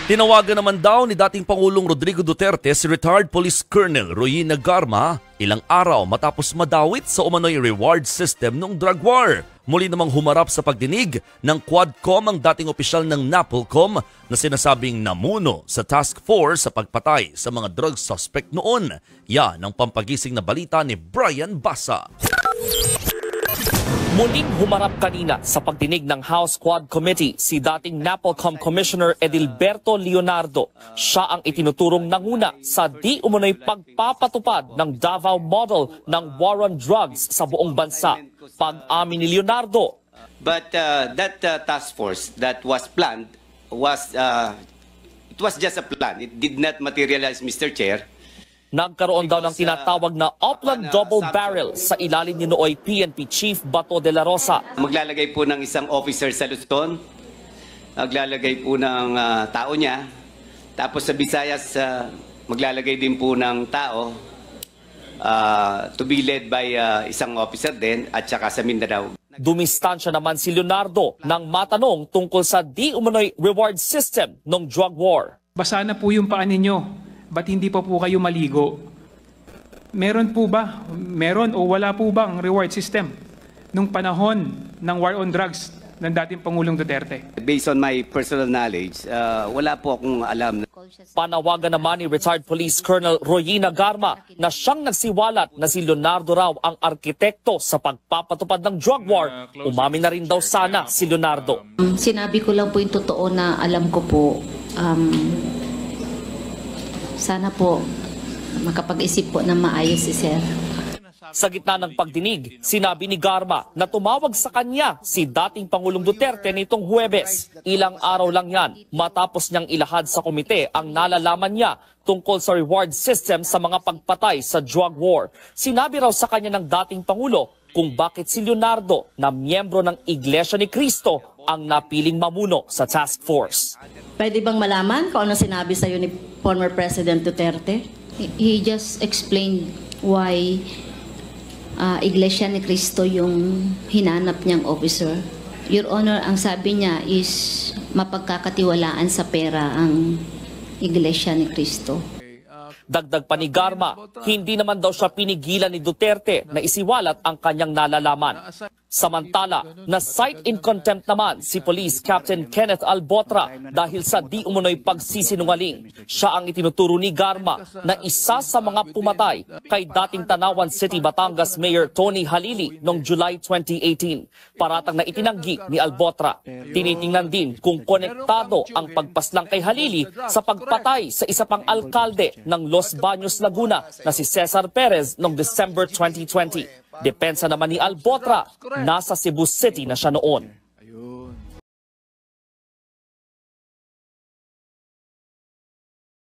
Tinawagan naman daw ni dating Pangulong Rodrigo Duterte si retired Police Colonel Roy Nagarma ilang araw matapos madawit sa umano'y reward system ng drug war. Muli namang humarap sa pagdinig ng Quadcom ang dating opisyal ng NAPOLCOM na sinasabing namuno sa task force sa pagpatay sa mga drug suspect noon. Yan ang pampagising na balita ni Brian Basa. Muling humarap kanina sa pagdinig ng House Quad Committee si dating NAPOLCOM Commissioner Edilberto Leonardo. Siya ang itinuturong nanguna sa di umunoy pagpapatupad ng Davao Model ng War on Drugs sa buong bansa. Pag-amin ni Leonardo. But that task force that was planned was it was just a plan. It did not materialize, Mr. Chair. Nagkaroon daw ng tinatawag na Upland Double Barrel sa ilalim ni nooy PNP Chief Bato de la Rosa. Maglalagay po ng isang officer sa Luzon, maglalagay po ng tao niya, tapos sa Visayas maglalagay din po ng tao to be led by isang officer din at saka sa Mindanao. Dumistansya naman si Leonardo nang matanong tungkol sa di umano'y reward system ng drug war. Basa na po yung paan ninyo. Ba't hindi pa po kayo maligo? Meron po ba? Meron o wala po bang reward system nung panahon ng war on drugs ng dating Pangulong Duterte? Based on my personal knowledge, wala po akong alam. Panawagan naman ni retired Police Colonel Roy Nagarma na siyang nagsiwalat na si Leonardo raw ang arkitekto sa pagpapatupad ng drug war. Umamin na rin daw sana si Leonardo. Sinabi ko lang po yung totoo na alam ko po. Sana po makapag-isip po na maayos si Sir. Sa gitna ng pagdinig, sinabi ni Garma na tumawag sa kanya si dating Pangulong Duterte nitong Huwebes. Ilang araw lang yan matapos niyang ilahad sa komite ang nalalaman niya tungkol sa reward system sa mga pagpatay sa drug war. Sinabi raw sa kanya ng dating Pangulo kung bakit si Leonardo na miyembro ng Iglesia ni Cristo ang napiling mamuno sa task force. Pwede bang malaman kung ano sinabi sa iyo ni former President Duterte? He just explained why Iglesia ni Cristo yung hinanap niyang officer. Your Honor, ang sabi niya is mapagkakatiwalaan sa pera ang Iglesia ni Cristo. Dagdag pa ni Garma, hindi naman daw siya pinigilan ni Duterte na isiwalat ang kanyang nalalaman. Samantala, na-cite in contempt naman si Police Captain Kenneth Albotra dahil sa di umunoy pagsisinungaling. Siya ang itinuturo ni Garma na isa sa mga pumatay kay dating Tanawan City, Batangas Mayor Tony Halili noong July 2018. Paratang na itinanggi ni Albotra. Tinitingnan din kung konektado ang pagpaslang kay Halili sa pagpatay sa isa pang alkalde ng Los Baños, Laguna na si Cesar Perez noong December 2020. Depensa naman ni Albotra, nasa Cebu City na siya noon.